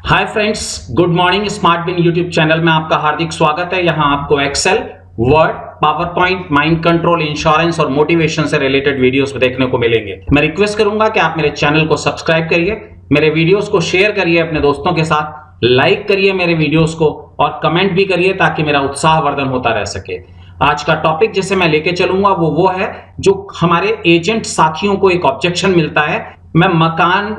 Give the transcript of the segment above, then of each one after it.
हाय friends, good morning. Smart bin YouTube channel में आपका हार्दिक स्वागत है। यहां आपको Excel, Word, PowerPoint, mind control, insurance और मोटिवेशन से रिलेटेड वीडियोस देखने को मिलेंगे। मैं रिक्वेस्ट करूंगा कि आप मेरे चैनल को सब्सक्राइब करिए, मेरे वीडियोस को शेयर करिए अपने दोस्तों के साथ, लाइक करिए मेरे वीडियोस को और कमेंट भी करिए ताकि मेरा उत्साहवर्धन होता रह सके। आज का टॉपिक जिसे मैं लेके चलूंगा वो है जो हमारे एजेंट साथियों को एक ऑब्जेक्शन मिलता है, मैं मकान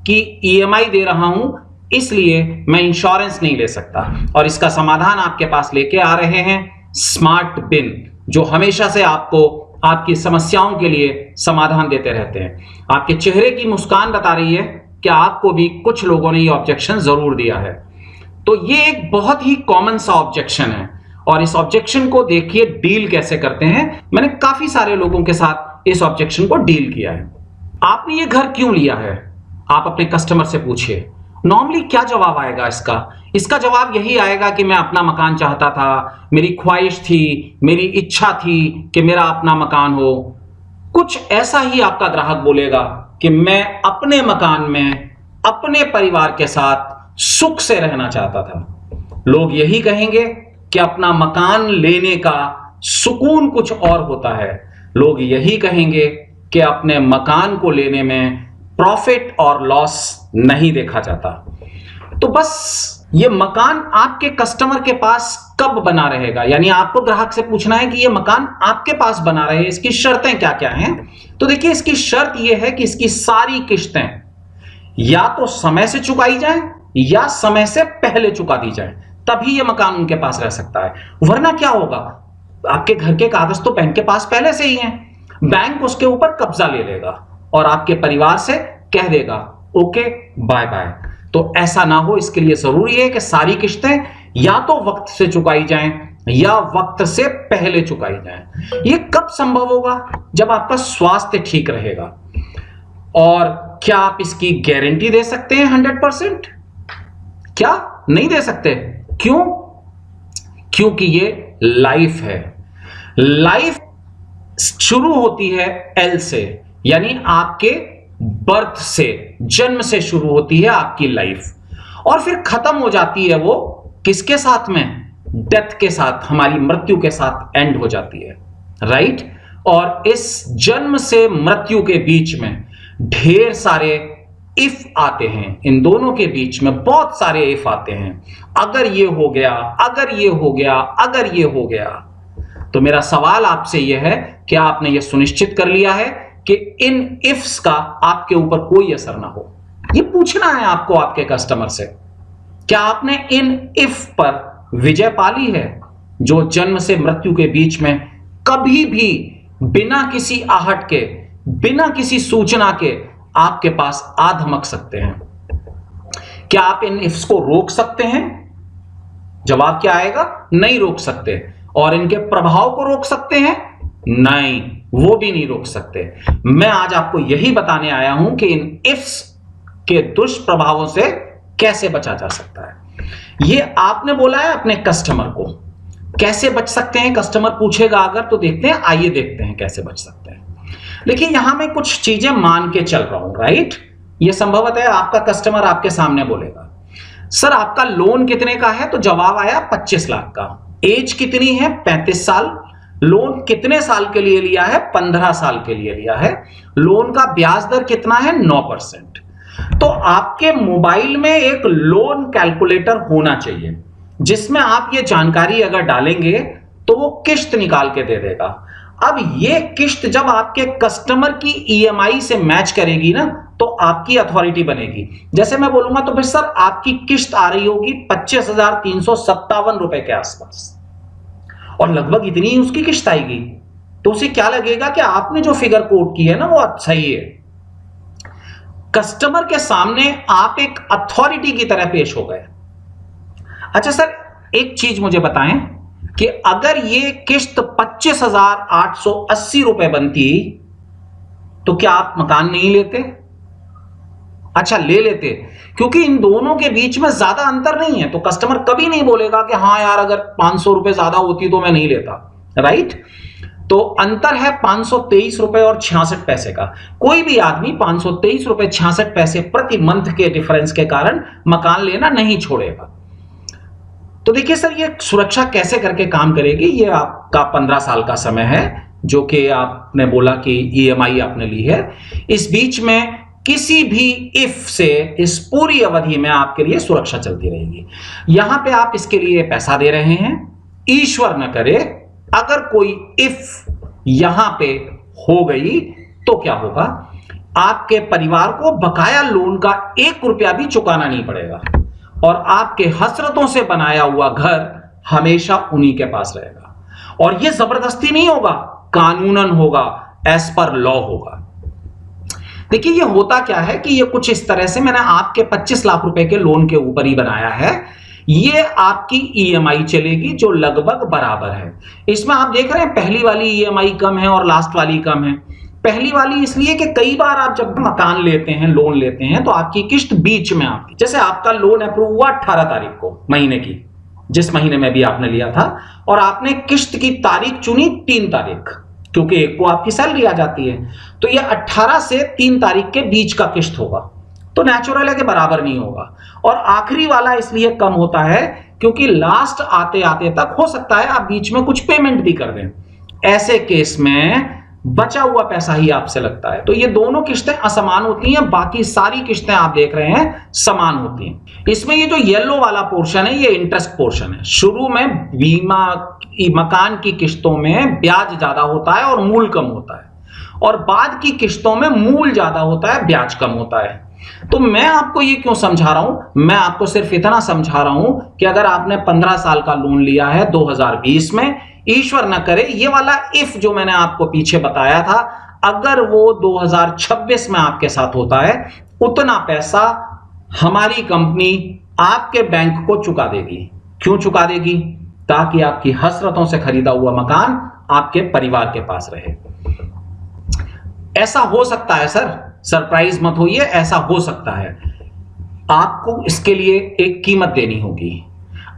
की ईएमआई दे रहा हूं इसलिए मैं इंश्योरेंस नहीं ले सकता। और इसका समाधान आपके पास लेके आ रहे हैं स्मार्ट बिन, जो हमेशा से आपको आपकी समस्याओं के लिए समाधान देते रहते हैं। आपके चेहरे की मुस्कान बता रही है कि आपको भी कुछ लोगों ने ये ऑब्जेक्शन जरूर दिया है। तो ये एक बहुत ही कॉमन सा ऑब्जेक्शन है और इस ऑब्जेक्शन को देखिए डील कैसे करते हैं। मैंने काफी सारे लोगों के साथ इस ऑब्जेक्शन को डील किया है। आपने ये घर क्यों लिया है, आप अपने कस्टमर से पूछिए। नॉर्मली क्या जवाब आएगा इसका जवाब यही आएगा कि मैं अपना मकान चाहता था, मेरी ख्वाहिश थी, मेरी इच्छा थी कि मेरा अपना मकान हो। कुछ ऐसा ही आपका ग्राहक बोलेगा कि मैं अपने मकान में अपने परिवार के साथ सुख से रहना चाहता था। लोग यही कहेंगे कि अपना मकान लेने का सुकून कुछ और होता है। लोग यही कहेंगे कि अपने मकान को लेने में प्रॉफिट और लॉस नहीं देखा जाता। तो बस ये मकान आपके कस्टमर के पास कब बना रहेगा, यानी आपको ग्राहक से पूछना है कि ये मकान आपके पास बना रहे, इसकी शर्तें क्या क्या हैं। तो देखिए, इसकी शर्त ये है कि इसकी सारी किस्तें या तो समय से चुकाई जाए या समय से पहले चुका दी जाए, तभी ये मकान उनके पास रह सकता है। वरना क्या होगा, आपके घर के कागज तो बैंक के पास पहले से ही हैं, बैंक उसके ऊपर कब्जा ले लेगा और आपके परिवार से कह देगा ओके बाय बाय। तो ऐसा ना हो, इसके लिए जरूरी है कि सारी किस्तें या तो वक्त से चुकाई जाएं या वक्त से पहले चुकाई जाएं। ये कब संभव होगा, जब आपका स्वास्थ्य ठीक रहेगा। और क्या आप इसकी गारंटी दे सकते हैं 100%? क्या नहीं दे सकते? क्यों? क्योंकि ये लाइफ है। लाइफ शुरू होती है एल से, यानी आपके बर्थ से, जन्म से शुरू होती है आपकी लाइफ और फिर खत्म हो जाती है वो किसके साथ में? डेथ के साथ, हमारी मृत्यु के साथ एंड हो जाती है, राइट। और इस जन्म से मृत्यु के बीच में ढेर सारे इफ आते हैं, इन दोनों के बीच में बहुत सारे इफ आते हैं। अगर ये हो गया, अगर ये हो गया, अगर ये हो गया। तो मेरा सवाल आपसे यह है कि आपने यह सुनिश्चित कर लिया है कि इन इफ्स का आपके ऊपर कोई असर ना हो। यह पूछना है आपको आपके कस्टमर से, क्या आपने इन इफ पर विजय पाली है, जो जन्म से मृत्यु के बीच में कभी भी बिना किसी आहट के, बिना किसी सूचना के आपके पास आ धमक सकते हैं। क्या आप इन इफ्स को रोक सकते हैं? जवाब क्या आएगा? नहीं रोक सकते। और इनके प्रभाव को रोक सकते हैं? नहीं, वो भी नहीं रोक सकते। मैं आज आपको यही बताने आया हूं कि इन इफ्स के दुष्प्रभावों से कैसे बचा जा सकता है। ये आपने बोला है अपने कस्टमर को, कैसे बच सकते हैं कस्टमर पूछेगा अगर, तो देखते हैं, आइए देखते हैं कैसे बच सकते हैं। देखिए, यहां मैं कुछ चीजें मान के चल रहा हूं, राइट। ये संभवतः आपका कस्टमर आपके सामने बोलेगा, सर आपका लोन कितने का है? तो जवाब आया 25 लाख का। एज कितनी है? 35 साल। लोन कितने साल के लिए लिया है? 15 साल के लिए लिया है। लोन का ब्याज दर कितना है? 9%। तो आपके मोबाइल में एक लोन कैलकुलेटर होना चाहिए, जिसमें आप ये जानकारी अगर डालेंगे तो वो किस्त निकाल के दे देगा। अब ये किस्त जब आपके कस्टमर की ईएमआई से मैच करेगी ना, तो आपकी अथॉरिटी बनेगी। जैसे मैं बोलूंगा तो फिर सर आपकी किस्त आ रही होगी 25,357 रुपए के आसपास, और लगभग इतनी ही उसकी किस्त आएगी, तो उसे क्या लगेगा कि आपने जो फिगर कोट की है ना वो सही है। कस्टमर के सामने आप एक अथॉरिटी की तरह पेश हो गए। अच्छा सर, एक चीज मुझे बताएं कि अगर ये किस्त 25,880 रुपए बनती तो क्या आप मकान नहीं लेते? अच्छा, ले लेते, क्योंकि इन दोनों के बीच में ज्यादा अंतर नहीं है। तो कस्टमर कभी नहीं बोलेगा कि हाँ यार अगर 500 रुपए ज्यादा होती तो मैं नहीं लेता, राइट। तो अंतर है 523 रुपए और 66 पैसे का। कोई भी आदमी 523 रुपए 66 पैसे प्रति मंथ के डिफरेंस के कारण मकान लेना नहीं छोड़ेगा। तो देखिए सर, ये सुरक्षा कैसे करके काम करेगी। ये आपका 15 साल का समय है, जो कि आपने बोला कि ईएमआई आपने ली है। इस बीच में किसी भी इफ से इस पूरी अवधि में आपके लिए सुरक्षा चलती रहेगी। यहां पे आप इसके लिए पैसा दे रहे हैं। ईश्वर न करे अगर कोई इफ यहां पे हो गई तो क्या होगा, आपके परिवार को बकाया लोन का 1 रुपया भी चुकाना नहीं पड़ेगा और आपके हसरतों से बनाया हुआ घर हमेशा उन्हीं के पास रहेगा। और यह जबरदस्ती नहीं होगा, कानूनन होगा, एज पर लॉ होगा। देखिए ये होता क्या है कि ये कुछ इस तरह से मैंने आपके 25 लाख रुपए के लोन के ऊपर ही बनाया है। ये आपकी ईएमआई चलेगी जो लगभग बराबर है। इसमें आप देख रहे हैं पहली वाली ईएमआई कम है और लास्ट वाली कम है। पहली वाली इसलिए कि कई बार आप जब मकान लेते हैं, लोन लेते हैं, तो आपकी किस्त बीच में आती है। जैसे आपका लोन अप्रूव हुआ 18 तारीख को महीने की, जिस महीने में भी आपने लिया था, और आपने किस्त की तारीख चुनी 3 तारीख, क्योंकि एक को आपकी सैलरी आ जाती है। तो ये 18 से 3 तारीख के बीच का किस्त होगा, तो नेचुरल है कि बराबर नहीं होगा। और आखिरी वाला इसलिए कम होता है क्योंकि लास्ट आते आते तक हो सकता है आप बीच में कुछ पेमेंट भी कर दें। ऐसे केस में बचा हुआ पैसा ही आपसे लगता है। तो ये दोनों किस्तें असमान होती हैं, बाकी सारी किस्तें आप देख रहे हैं समान होती हैं। इसमें ये जो येलो वाला पोर्शन है ये इंटरेस्ट पोर्शन है। शुरू में बीमा मकान की किस्तों में ब्याज ज्यादा होता है और मूल कम होता है, और बाद की किस्तों में मूल ज्यादा होता है, ब्याज कम होता है। तो मैं आपको ये क्यों समझा रहा हूं, मैं आपको सिर्फ इतना समझा रहा हूं कि अगर आपने 15 साल का लोन लिया है 2020 में, ईश्वर न करे ये वाला इफ जो मैंने आपको पीछे बताया था, अगर वो 2026 में आपके साथ होता है, उतना पैसा हमारी कंपनी आपके बैंक को चुका देगी। क्यों चुका देगी? ताकि आपकी हसरतों से खरीदा हुआ मकान आपके परिवार के पास रहे। ऐसा हो सकता है सर, सरप्राइज मत होइए, ऐसा हो सकता है। आपको इसके लिए एक कीमत देनी होगी।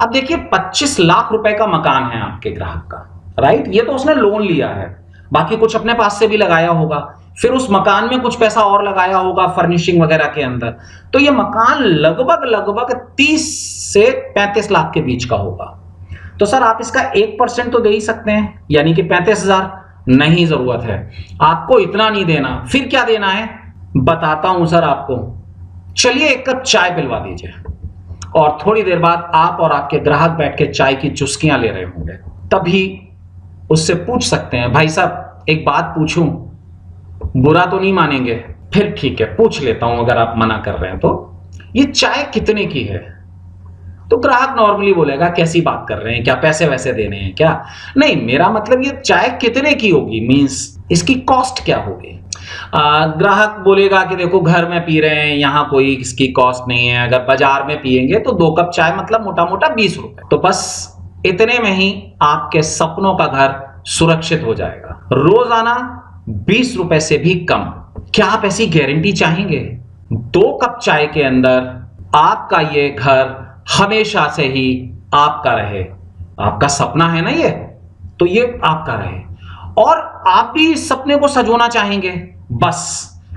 अब देखिए 25 लाख रुपए का मकान है आपके ग्राहक का, राइट? ये तो उसने लोन लिया है, बाकी कुछ अपने पास से भी लगाया होगा, फिर उस मकान में कुछ पैसा और लगाया होगा फर्निशिंग वगैरह के अंदर। तो ये मकान लगभग 30 से 35 लाख के बीच का होगा। तो सर आप इसका 1% तो दे ही सकते हैं, यानी कि 35,000। नहीं, जरूरत है आपको इतना नहीं देना। फिर क्या देना है बताता हूं सर आपको। चलिए 1 कप चाय पिलवा दीजिए, और थोड़ी देर बाद आप और आपके ग्राहक बैठ के चाय की चुस्कियां ले रहे होंगे। तभी उससे पूछ सकते हैं, भाई साहब एक बात पूछूं, बुरा तो नहीं मानेंगे? फिर ठीक है पूछ लेता हूं, अगर आप मना कर रहे हैं तो। ये चाय कितने की है? तो ग्राहक नॉर्मली बोलेगा कैसी बात कर रहे हैं, क्या पैसे वैसे देने हैं क्या? नहीं, मेरा मतलब ये चाय कितने की होगी, मींस इसकी कॉस्ट क्या होगी। ग्राहक बोलेगा कि देखो घर में पी रहे हैं, यहाँ कोई इसकी कॉस्ट नहीं है, अगर बाजार में पिएंगे तो 2 कप चाय मतलब मोटा मोटा 20 रुपए। तो बस इतने में ही आपके सपनों का घर सुरक्षित हो जाएगा। रोजाना 20 रुपए से भी कम। क्या आप ऐसी गारंटी चाहेंगे? 2 कप चाय के अंदर आपका ये घर हमेशा से ही आपका रहे। आपका सपना है ना ये, तो ये आपका रहे, और आप भी इस सपने को सजोना चाहेंगे। बस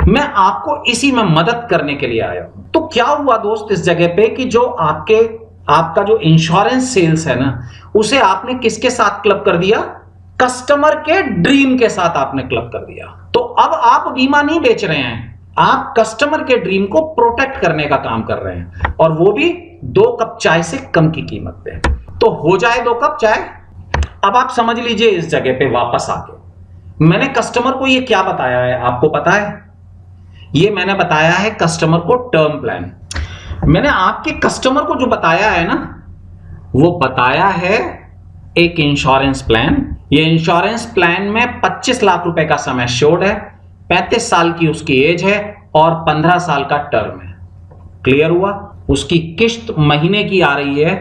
मैं आपको इसी में मदद करने के लिए आया हूं। तो क्या हुआ दोस्त इस जगह पे कि जो आपका जो इंश्योरेंस सेल्स है ना, उसे आपने किसके साथ क्लब कर दिया? कस्टमर के ड्रीम के साथ आपने क्लब कर दिया। तो अब आप बीमा नहीं बेच रहे हैं, आप कस्टमर के ड्रीम को प्रोटेक्ट करने का काम कर रहे हैं, और वो भी 2 कप चाय से कम की कीमत पे। तो हो जाए 2 कप चाय। अब आप समझ लीजिए इस जगह पे वापस आके मैंने कस्टमर को ये क्या बताया है आपको पता है? ये मैंने बताया है कस्टमर को टर्म प्लान। मैंने आपके कस्टमर को जो बताया है ना, वो बताया है एक इंश्योरेंस प्लान। ये इंश्योरेंस प्लान में 25 लाख रुपए का सम एश्योर्ड है, 35 साल की उसकी एज है, और 15 साल का टर्म है। क्लियर हुआ? उसकी किस्त महीने की आ रही है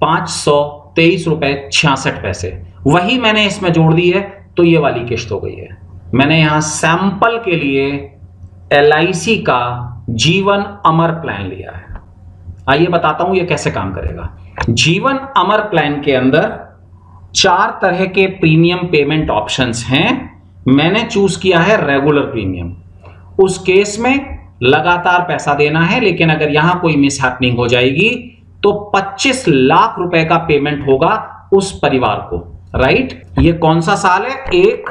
523 रुपए 66 पैसे। वही मैंने इसमें जोड़ दी है, तो ये वाली किस्त हो गई है। मैंने यहां सैंपल के लिए LIC का जीवन अमर प्लान लिया है। आइए बताता हूं ये कैसे काम करेगा। जीवन अमर प्लान के अंदर चार तरह के प्रीमियम पेमेंट ऑप्शंस हैं। मैंने चूज किया है रेगुलर प्रीमियम। उस केस में लगातार पैसा देना है, लेकिन अगर यहां कोई मिसहैपनिंग हो जाएगी तो 25 लाख रुपए का पेमेंट होगा उस परिवार को। राइट, ये कौन सा साल है? 1,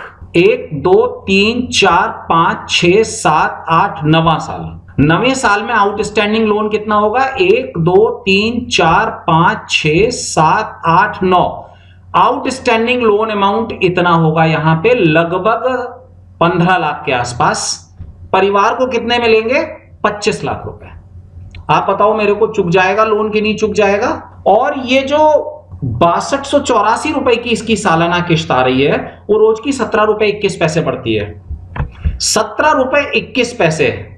2, 3, 4, 5, 6, 7, 8, 9वां साल। 9वें साल में आउटस्टैंडिंग लोन कितना होगा? 1, 2, 3, 4, 5, 6, 7, 8, 9। आउटस्टैंडिंग लोन अमाउंट इतना होगा यहां पे लगभग 15 लाख के आसपास। परिवार को कितने मिलेंगे? 25 लाख रुपए। आप बताओ मेरे को, चुक जाएगा लोन की नहीं चुक जाएगा? और ये जो 6284 रुपए की इसकी सालाना किश्त आ रही है, वो रोज की 17 रुपए 21 पैसे पड़ती है। 17 रुपए 21 पैसे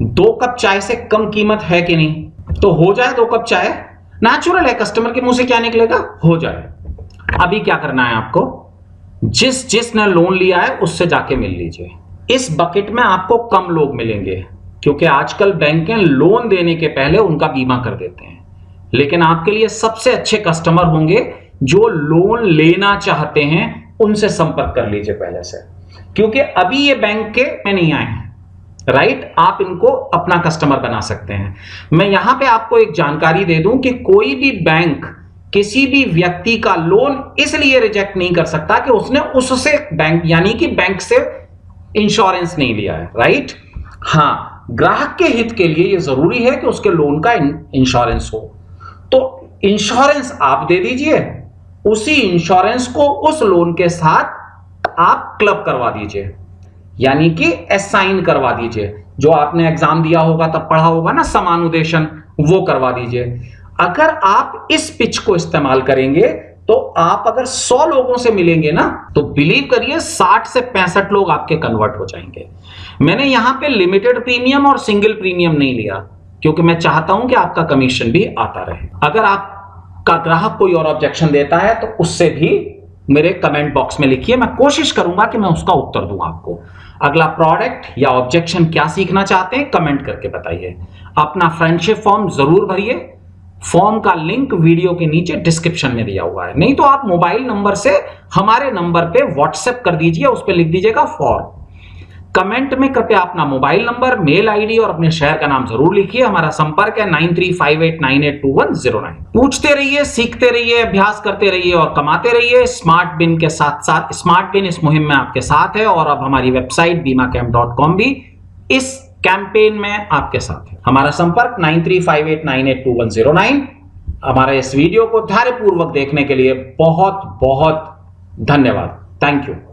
2 कप चाय से कम कीमत है कि नहीं? तो हो जाए 2 कप चाय। नेचुरल है, कस्टमर के मुंह से क्या निकलेगा? हो जाए। अभी क्या करना है आपको? जिसने लोन लिया है उससे जाके मिल लीजिए। इस बकेट में आपको कम लोग मिलेंगे, क्योंकि आजकल बैंकें लोन देने के पहले उनका बीमा कर देते हैं। लेकिन आपके लिए सबसे अच्छे कस्टमर होंगे जो लोन लेना चाहते हैं, उनसे संपर्क कर लीजिए पहले से, क्योंकि अभी ये बैंक के में नहीं आए हैं। राइट, आप इनको अपना कस्टमर बना सकते हैं। मैं यहां पे आपको एक जानकारी दे दूं कि कोई भी बैंक किसी भी व्यक्ति का लोन इसलिए रिजेक्ट नहीं कर सकता कि उसने उससे बैंक यानी कि बैंक से इंश्योरेंस नहीं लिया है। राइट, हां, ग्राहक के हित के लिए यह जरूरी है कि उसके लोन का इंश्योरेंस हो। तो इंश्योरेंस आप दे दीजिए, उसी इंश्योरेंस को उस लोन के साथ आप क्लब करवा दीजिए, यानी कि असाइन करवा दीजिए। जो आपने एग्जाम दिया होगा तब पढ़ा होगा ना, समानुदेशन, वो करवा दीजिए। अगर आप इस पिच को इस्तेमाल करेंगे तो आप अगर 100 लोगों से मिलेंगे ना, तो बिलीव करिए 60 से 65 लोग आपके कन्वर्ट हो जाएंगे। मैंने यहां पे लिमिटेड प्रीमियम और सिंगल प्रीमियम नहीं लिया, क्योंकि मैं चाहता हूं कि आपका कमीशन भी आता रहे। अगर आपका ग्राहक कोई और ऑब्जेक्शन देता है तो उससे भी मेरे कमेंट बॉक्स में लिखिए, मैं कोशिश करूंगा कि मैं उसका उत्तर दूं आपको। अगला प्रोडक्ट या ऑब्जेक्शन क्या सीखना चाहते हैं, कमेंट करके बताइए। अपना फ्रेंडशिप फॉर्म जरूर भरिए। फॉर्म का लिंक वीडियो के नीचे डिस्क्रिप्शन में दिया हुआ है, नहीं तो आप मोबाइल नंबर से हमारे नंबर पे व्हाट्सएप कर दीजिए, उस पर लिख दीजिएगा फॉर्म। कमेंट में कृपया अपना मोबाइल नंबर, मेल आईडी और अपने शहर का नाम जरूर लिखिए। हमारा संपर्क है 9358982109। पूछते रहिए, सीखते रहिए, अभ्यास करते रहिए और कमाते रहिए। स्मार्ट बिन के साथ साथ स्मार्ट बिन इस मुहिम में आपके साथ है, और अब हमारी वेबसाइट BIMACamp.com भी इस कैंपेन में आपके साथ है। हमारा संपर्क 9358982109। हमारा इस वीडियो को धैर्यपूर्वक देखने के लिए बहुत बहुत धन्यवाद। Thank you.